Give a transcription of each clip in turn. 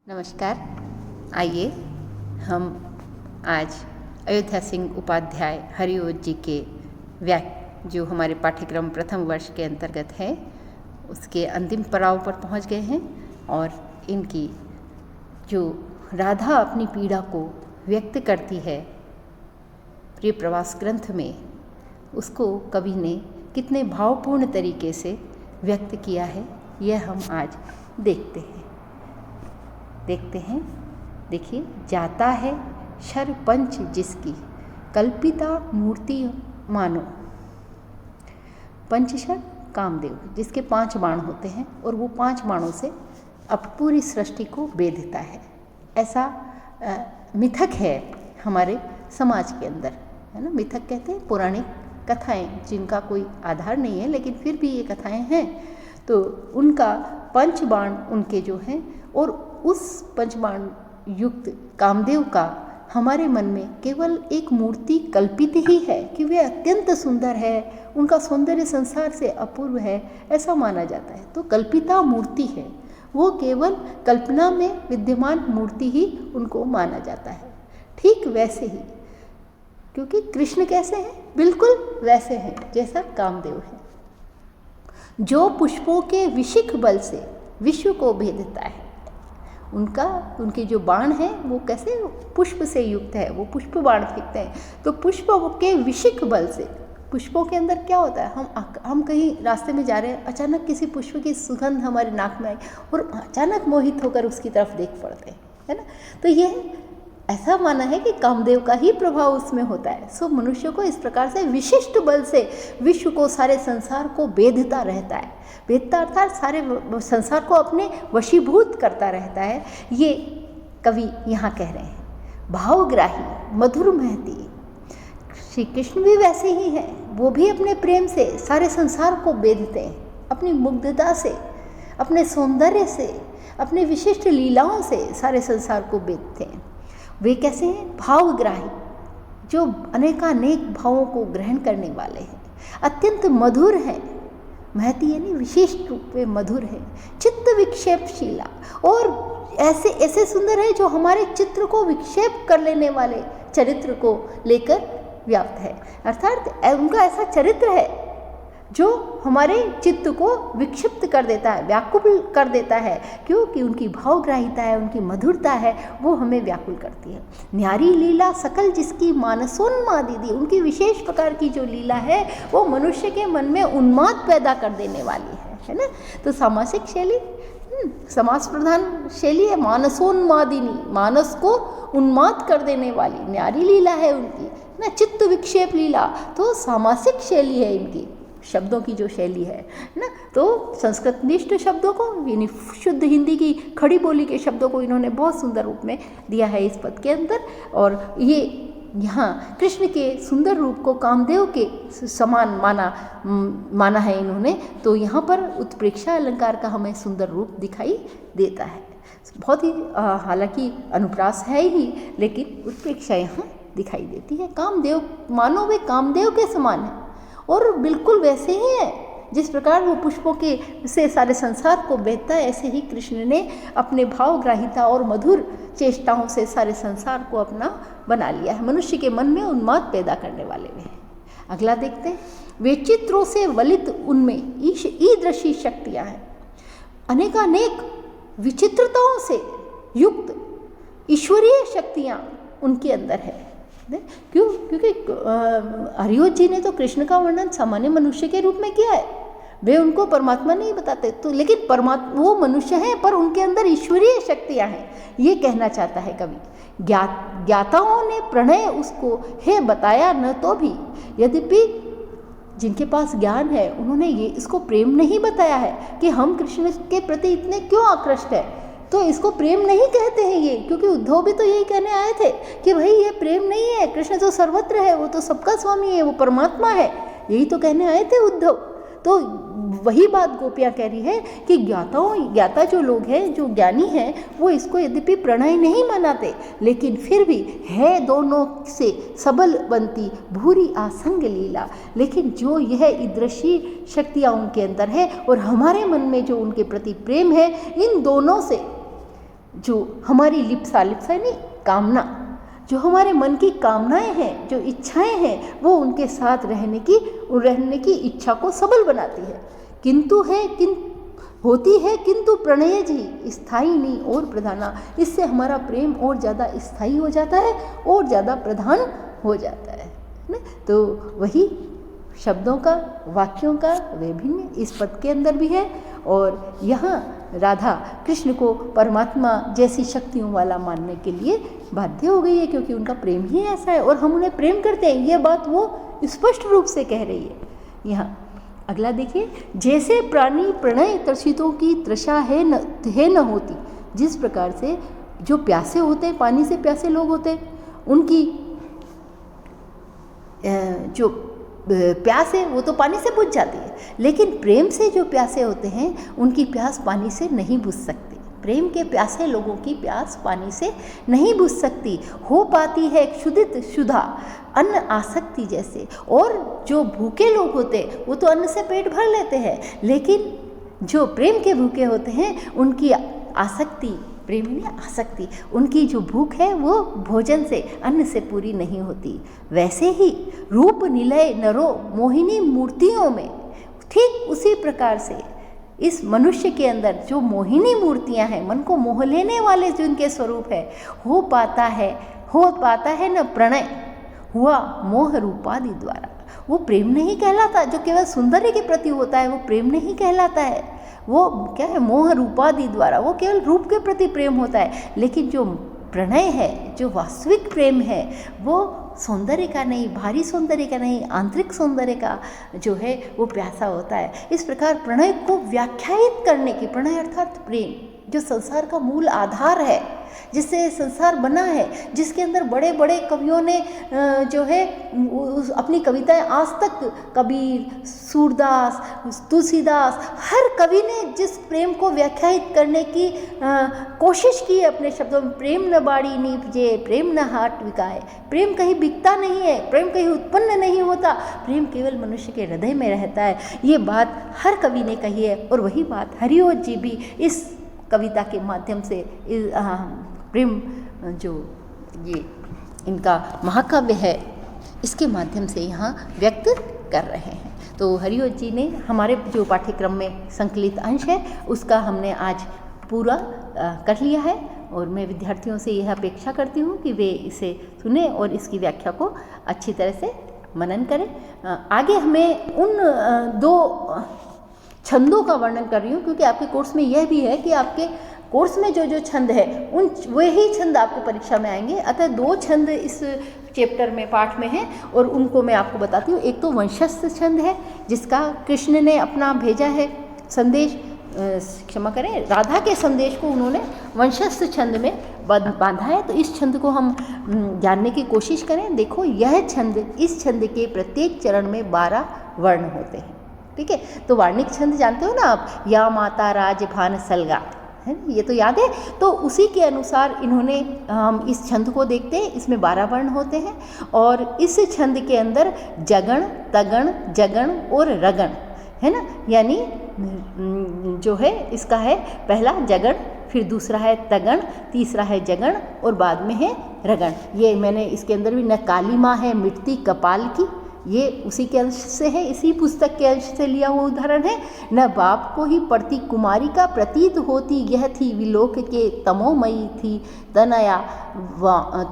नमस्कार। आइए हम आज अयोध्या सिंह उपाध्याय हरिओज जी के जो हमारे पाठ्यक्रम प्रथम वर्ष के अंतर्गत है उसके अंतिम पड़ाव पर पहुंच गए हैं और इनकी जो राधा अपनी पीड़ा को व्यक्त करती है प्रिय प्रवास ग्रंथ में, उसको कवि ने कितने भावपूर्ण तरीके से व्यक्त किया है, यह हम आज देखते हैं। देखिए, जाता है शर पंच जिसकी कल्पिता मूर्ति मानो। पंचशर कामदेव जिसके 5 बाण होते हैं और वो 5 बाणों से अब पूरी सृष्टि को बेधता है, ऐसा मिथक है हमारे समाज के अंदर, है ना। मिथक कहते हैं पौराणिक कथाएं जिनका कोई आधार नहीं है, लेकिन फिर भी ये कथाएं हैं। तो उनका 5 बाण उनके जो हैं, और उस 5 बाण युक्त कामदेव का हमारे मन में केवल एक मूर्ति कल्पित ही है कि वे अत्यंत सुंदर है, उनका सौंदर्य संसार से अपूर्व है, ऐसा माना जाता है। तो कल्पिता मूर्ति है, वो केवल कल्पना में विद्यमान मूर्ति ही उनको माना जाता है। ठीक वैसे ही, क्योंकि कृष्ण कैसे हैं? बिल्कुल वैसे हैं जैसा कामदेव है, जो पुष्पों के विशिख बल से विश्व को भेदता है। उनके जो बाण हैं वो कैसे पुष्प से युक्त है, वो पुष्प बाण फेंकते हैं। तो पुष्पों के विशिख बल से, पुष्पों के अंदर क्या होता है, हम कहीं रास्ते में जा रहे हैं, अचानक किसी पुष्प की सुगंध हमारे नाक में आई और अचानक मोहित होकर उसकी तरफ देख पड़ते हैं, है ना। तो ये ऐसा माना है कि कामदेव का ही प्रभाव उसमें होता है। सो मनुष्य को इस प्रकार से विशिष्ट बल से विश्व को, सारे संसार को बेधता रहता है। बेधता अर्थात सारे संसार को अपने वशीभूत करता रहता है, ये कवि यहाँ कह रहे हैं। भावग्राही मधुर महती, श्री कृष्ण भी वैसे ही हैं, वो भी अपने प्रेम से सारे संसार को बेधते हैं, अपनी मुग्धता से, अपने सौंदर्य से, अपने विशिष्ट लीलाओं से सारे संसार को बेधते हैं। वे कैसे हैं? भावग्राही, जो अनेकानेक भावों को ग्रहण करने वाले हैं, अत्यंत मधुर हैं। महती यानी विशेष रूप में मधुर है। चित्त विक्षेपशीला, और ऐसे सुंदर है जो हमारे चित्र को विक्षेप कर लेने वाले चरित्र को लेकर व्याप्त है। अर्थात उनका ऐसा चरित्र है जो हमारे चित्त को विक्षिप्त कर देता है, व्याकुल कर देता है, क्योंकि उनकी भावग्राहिता है, उनकी मधुरता है, वो हमें व्याकुल करती है। न्यारी लीला सकल जिसकी मानसोन्मादी दी, उनकी विशेष प्रकार की जो लीला है वो मनुष्य के मन में उन्माद पैदा कर देने वाली है ना। तो सामासिक शैली, समास प्रधान शैली है, मानसोन्मादिनी, मानस को उन्माद कर देने वाली न्यारी लीला है उनकी ना। चित्त विक्षेप लीला तो सामासिक शैली है इनकी, शब्दों की जो शैली है ना। तो संस्कृत निष्ठ शब्दों को, यानी शुद्ध हिंदी की खड़ी बोली के शब्दों को इन्होंने बहुत सुंदर रूप में दिया है इस पद के अंदर। और ये यहाँ कृष्ण के सुंदर रूप को कामदेव के समान माना है इन्होंने। तो यहाँ पर उत्प्रेक्षा अलंकार का हमें सुंदर रूप दिखाई देता है। बहुत ही हालांकि अनुप्रास है ही, लेकिन उत्प्रेक्षा यहाँ दिखाई देती है। कामदेव मानो वे कामदेव के समान है, और बिल्कुल वैसे ही है जिस प्रकार वो पुष्पों के से सारे संसार को बेधता है, ऐसे ही कृष्ण ने अपने भावग्राहिता और मधुर चेष्टाओं से सारे संसार को अपना बना लिया है। मनुष्य के मन में उन्माद पैदा करने वाले वे हैं। अगला देखते हैं। वे चित्रों से वलित उनमें ईदृशी शक्तियाँ हैं, अनेकानेक विचित्रताओं से युक्त ईश्वरीय शक्तियाँ उनके अंदर है। क्यों? क्योंकि हरिओज जी ने तो कृष्ण का वर्णन सामान्य मनुष्य के रूप में किया है, वे उनको परमात्मा नहीं बताते। तो लेकिन परमात्मा वो मनुष्य हैं, पर उनके अंदर ईश्वरीय शक्तियाँ हैं, ये कहना चाहता है कवि। ज्ञाताओं ने प्रणय उसको है बताया न, तो भी यद्यपि जिनके पास ज्ञान है उन्होंने ये इसको प्रेम नहीं बताया है कि हम कृष्ण के प्रति इतने क्यों आकृष्ट हैं। तो इसको प्रेम नहीं कहते हैं ये, क्योंकि उद्धव भी तो यही कहने आए थे कि भाई ये प्रेम नहीं है, कृष्ण तो सर्वत्र है, वो तो सबका स्वामी है, वो परमात्मा है, यही तो कहने आए थे उद्धव। तो वही बात गोपियाँ कह रही है कि ज्ञाता जो लोग हैं, जो ज्ञानी हैं, वो इसको यद्यपि प्रणय नहीं मनाते, लेकिन फिर भी है दोनों से सबल बनती भूरी आसंग लीला। लेकिन जो यह ईदृशी शक्तियाँ उनके अंदर है और हमारे मन में जो उनके प्रति प्रेम है, इन दोनों से जो हमारी लिप्सा नहीं, कामना, जो हमारे मन की कामनाएं हैं, जो इच्छाएं हैं, वो उनके साथ रहने की इच्छा को सबल बनाती है। होती है किंतु प्रणय जी स्थायी नहीं और प्रधाना। इससे हमारा प्रेम और ज़्यादा स्थायी हो जाता है और ज़्यादा प्रधान हो जाता है ना। तो वही शब्दों का, वाक्यों का विभिन्न इस पद के अंदर भी है। और यहाँ राधा कृष्ण को परमात्मा जैसी शक्तियों वाला मानने के लिए बाध्य हो गई है, क्योंकि उनका प्रेम ही ऐसा है और हम उन्हें प्रेम करते हैं, ये बात वो स्पष्ट रूप से कह रही है। यहाँ अगला देखिए, जैसे प्राणी प्रणय तर्षितों की तृषा है न होती। जिस प्रकार से जो प्यासे होते हैं, पानी से प्यासे लोग होते हैं, उनकी जो प्यास है वो तो पानी से बुझ जाती है, लेकिन प्रेम से जो प्यासे होते हैं उनकी प्यास पानी से नहीं बुझ सकती। प्रेम के प्यासे लोगों की प्यास पानी से नहीं बुझ सकती। हो पाती है क्षुधित क्षुधा अन्न आसक्ति जैसे। और जो भूखे लोग होते वो तो अन्न से पेट भर लेते हैं, लेकिन जो प्रेम के भूखे होते हैं उनकी आसक्ति, प्रेम में आसक्ति, उनकी जो भूख है वो भोजन से, अन्न से पूरी नहीं होती। वैसे ही रूप निलय नरो मोहिनी मूर्तियों में, ठीक उसी प्रकार से इस मनुष्य के अंदर जो मोहिनी मूर्तियां हैं, मन को मोह लेने वाले जो उनके स्वरूप है, हो पाता है न प्रणय हुआ मोह रूपादि द्वारा। वो प्रेम नहीं कहलाता, जो केवल सौंदर्य के प्रति होता है वो प्रेम नहीं कहलाता है, वो क्या है, मोह रूपादि द्वारा, वो केवल रूप के प्रति प्रेम होता है। लेकिन जो प्रणय है, जो वास्तविक प्रेम है, वो सौंदर्य का नहीं, भारी सौंदर्य का नहीं, आंतरिक सौंदर्य का जो है वो प्यासा होता है। इस प्रकार प्रणय को व्याख्यायित करने की, प्रणय अर्थात प्रेम, जो संसार का मूल आधार है, जिससे संसार बना है, जिसके अंदर बड़े बड़े कवियों ने जो है अपनी कविताएं आज तक, कबीर, सूरदास, तुलसीदास, हर कवि ने जिस प्रेम को व्याख्यायित करने की कोशिश की है अपने शब्दों में, प्रेम न बाड़ी नीपजे, प्रेम न हाट विकाए। प्रेम कहीं बिकता नहीं है, प्रेम कहीं उत्पन्न नहीं होता, प्रेम केवल मनुष्य के हृदय में रहता है। ये बात हर कवि ने कही है और वही बात हरिओत जी भी इस कविता के माध्यम से प्रेम जो ये इनका महाकाव्य है इसके माध्यम से यहाँ व्यक्त कर रहे हैं। तो हरिओत जी ने हमारे जो पाठ्यक्रम में संकलित अंश है उसका हमने आज पूरा कर लिया है और मैं विद्यार्थियों से यह अपेक्षा करती हूँ कि वे इसे सुने और इसकी व्याख्या को अच्छी तरह से मनन करें। आगे हमें उन दो छंदों का वर्णन कर रही हूँ, क्योंकि आपके कोर्स में यह भी है कि आपके कोर्स में जो जो छंद है उन वही छंद आपको परीक्षा में आएंगे। अतः दो छंद इस चैप्टर में, पाठ में हैं और उनको मैं आपको बताती हूँ। एक तो वंशस्थ छंद है जिसका कृष्ण ने अपना भेजा है संदेश, क्षमा करें, राधा के संदेश को उन्होंने वंशस्थ छंद में बांधा है। तो इस छंद को हम जानने की कोशिश करें। देखो, यह छंद, इस छंद के प्रत्येक चरण में 12 वर्ण होते हैं। ठीक है, तो वार्णिक छंद जानते हो ना आप, या माता राज भान सलगा, है ना, ये तो याद है। तो उसी के अनुसार इन्होंने, हम इस छंद को देखते हैं, इसमें 12 वर्ण होते हैं और इस छंद के अंदर जगण, तगण, जगण और रगण है ना, यानी जो है इसका है पहला जगण, फिर दूसरा है तगण, तीसरा है जगण और बाद में है रगण। ये मैंने इसके अंदर भी, न काली माँ है मिटती कपाल की, ये उसी के अंश से है, इसी पुस्तक के अंश से लिया हुआ उदाहरण है। न बाप को ही पड़ती कुमारी का प्रतीत होती, यह थी विलोक के तमोमयी थी तनया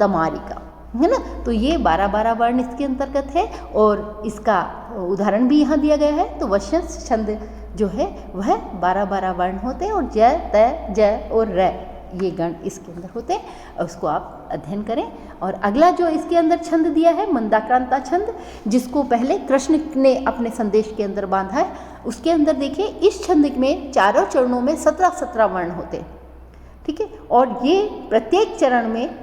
तमारी का, है ना। तो ये 12-12 वर्ण इसके अंतर्गत है और इसका उदाहरण भी यहाँ दिया गया है। तो वंशस्थ छंद जो है वह 12-12 वर्ण होते हैं और जय, तय, जय और र, ये गण इसके अंदर होते हैं। उसको आप अध्ययन करें। और अगला जो इसके अंदर छंद दिया है मंदाक्रांता छंद, जिसको पहले कृष्ण ने अपने संदेश के अंदर बांधा है, उसके अंदर देखिए इस छंद में चारों चरणों में 17-17 वर्ण होते हैं। ठीक है, और ये प्रत्येक चरण में,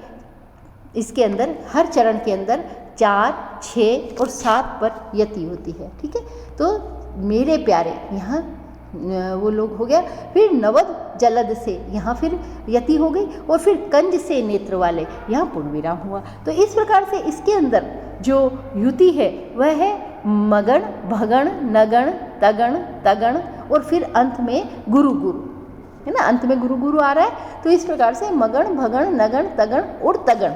इसके अंदर हर चरण के अंदर 4, 6 और 7 पर यति होती है। ठीक है, तो मेरे प्यारे, यहाँ वो लोग हो गया। फिर नवद जलद से, यहाँ फिर यति हो गई और फिर कंज से नेत्र वाले, यहाँ पूर्णविराम हुआ। तो इस प्रकार से इसके अंदर जो युति है वह है मगण, भगण, नगण, तगण, तगण और फिर अंत में गुरु गुरु। है ना, अंत में गुरु गुरु आ रहा है। तो इस प्रकार से मगण भगण नगण तगण और तगण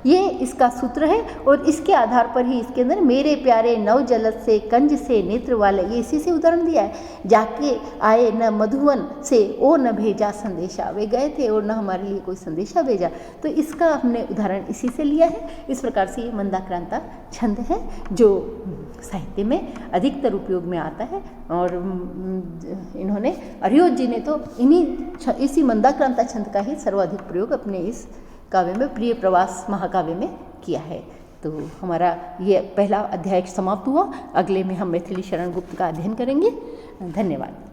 ये इसका सूत्र है, और इसके आधार पर ही इसके अंदर मेरे प्यारे नव जलद से कंज से नेत्र वाले, ये इसी से उदाहरण दिया है। जाके आए न मधुवन से ओ न भेजा संदेशा, वे गए थे और न हमारे लिए कोई संदेशा भेजा। तो इसका हमने उदाहरण इसी से लिया है। इस प्रकार से ये मंदाक्रांता छंद है जो साहित्य में अधिकतर उपयोग में आता है। और इन्होंने अरियोत जी ने तो इसी मंदाक्रांता छंद का ही सर्वाधिक प्रयोग अपने इस काव्य में, प्रिय प्रवास महाकाव्य में किया है। तो हमारा ये पहला अध्याय समाप्त हुआ। अगले में हम मैथिली शरण गुप्त का अध्ययन करेंगे। धन्यवाद।